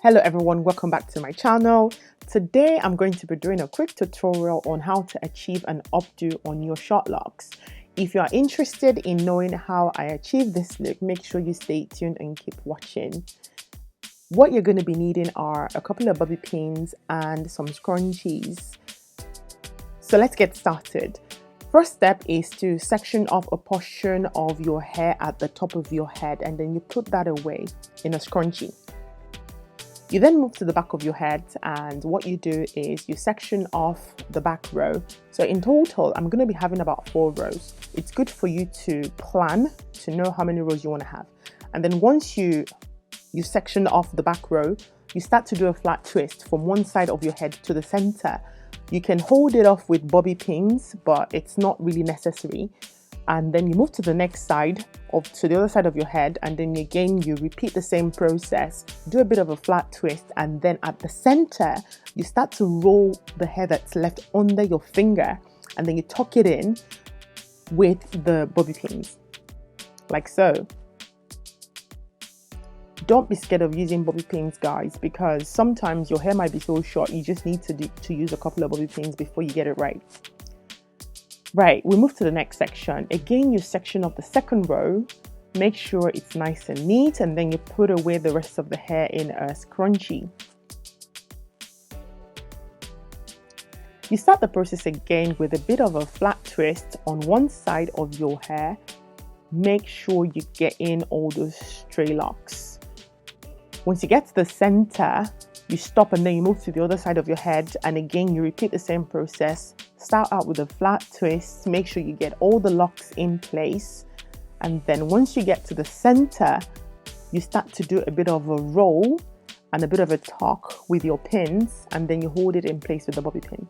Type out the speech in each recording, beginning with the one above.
Hello everyone, welcome back to my channel. Today I'm going to be doing a quick tutorial on how to achieve an updo on your short locks. If you are interested in knowing how I achieve this look, make sure you stay tuned and keep watching. What you're going to be needing are a couple of bobby pins and some scrunchies. So let's get started. First step is to section off a portion of your hair at the top of your head, and then you put that away in a scrunchie. You then move to the back of your head, and what you do is you section off the back row. So in total, I'm going to be having about 4 rows. It's good for you to plan to know how many rows you want to have. And then once you section off the back row, you start to do a flat twist from one side of your head to the center. You can hold it off with bobby pins, but it's not really necessary. And then you move to the next side, to the other side of your head, and then again you repeat the same process. Do a bit of a flat twist, and then at the center you start to roll the hair that's left under your finger, and then you tuck it in with the bobby pins, like so. Don't be scared of using bobby pins, guys, because sometimes your hair might be so short you just need to use a couple of bobby pins before you get it right. Right, we move to the next section. Again, you section off the second row, make sure it's nice and neat, and then you put away the rest of the hair in a scrunchie. You start the process again with a bit of a flat twist on one side of your hair. Make sure you get in all those stray locks. Once you get to the center, you stop and then you move to the other side of your head, and again you repeat the same process. Start out with a flat twist, make sure you get all the locks in place, and then once you get to the center, you start to do a bit of a roll and a bit of a tuck with your pins, and then you hold it in place with the bobby pin.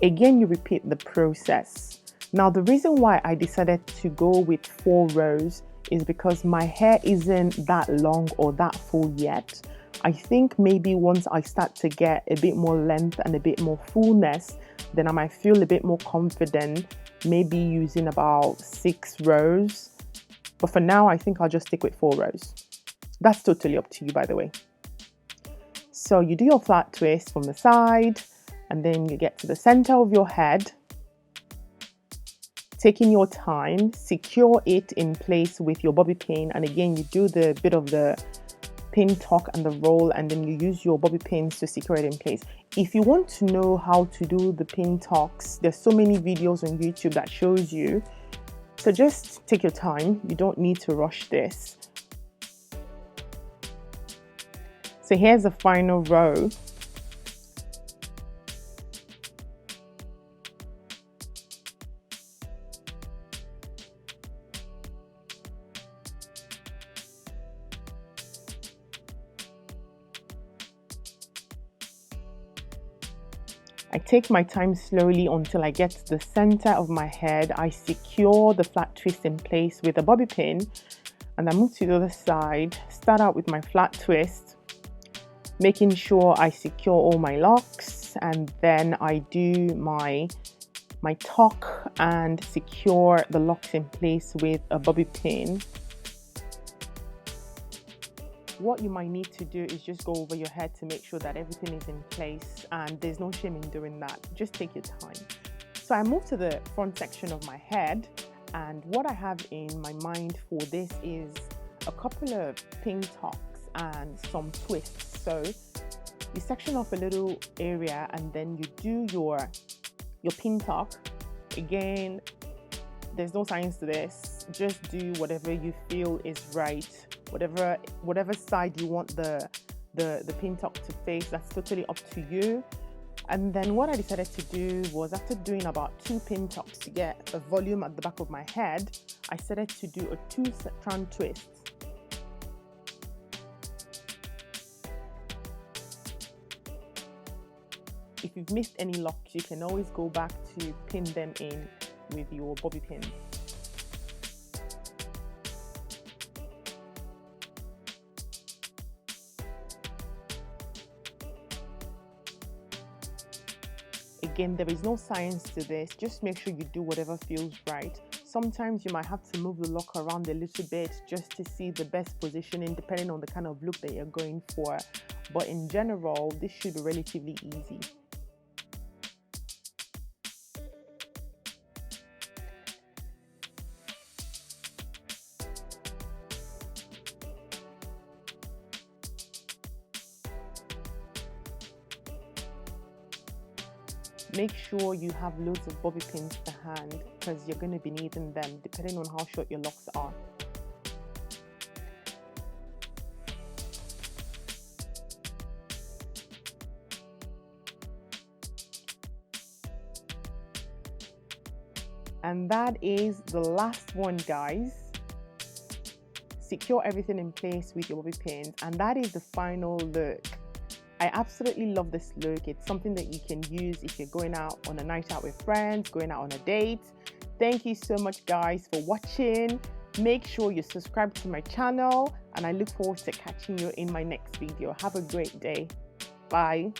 Again, you repeat the process. Now, the reason why I decided to go with 4 rows is because my hair isn't that long or that full yet. I think maybe once I start to get a bit more length and a bit more fullness, then I might feel a bit more confident, maybe using about 6 rows. But for now, I think I'll just stick with 4 rows. That's totally up to you, by the way. So you do your flat twist from the side, and then you get to the center of your head. Taking your time, secure it in place with your bobby pin, and again you do the bit of the pin tuck and the roll, and then you use your bobby pins to secure it in place. If you want to know how to do the pin tucks, there's so many videos on YouTube that shows you, so just take your time. You don't need to rush this. So here's the final row. I take my time slowly until I get to the center of my head. I secure the flat twist in place with a bobby pin, and I move to the other side. Start out with my flat twist, making sure I secure all my locks, and then I do my tuck and secure the locks in place with a bobby pin. What you might need to do is just go over your head to make sure that everything is in place, and there's no shame in doing that. Just take your time. So I move to the front section of my head, and what I have in my mind for this is a couple of pin tucks and some twists. So you section off a little area, and then you do your pin tuck. Again, there's no science to this. Just do whatever you feel is right. Whatever side you want the pin tuck to face, that's totally up to you. And then what I decided to do was, after doing about 2 pin tucks to get a volume at the back of my head, I started to do a 2-strand twist. If you've missed any locks, you can always go back to pin them in with your bobby pin. Again, there is no science to this. Just make sure you do whatever feels right. sometimes you might have to move the lock around a little bit just to see the best positioning depending on the kind of look that you're going for. But in general, this should be relatively easy. Make sure you have loads of bobby pins to hand because you're going to be needing them depending on how short your locks are. And that is the last one, guys. Secure everything in place with your bobby pins, and that is the final look. I absolutely love this look. It's something that you can use if you're going out on a night out with friends, going out on a date. Thank you so much, guys, for watching. Make sure you subscribe to my channel, and I look forward to catching you in my next video. Have a great day. Bye.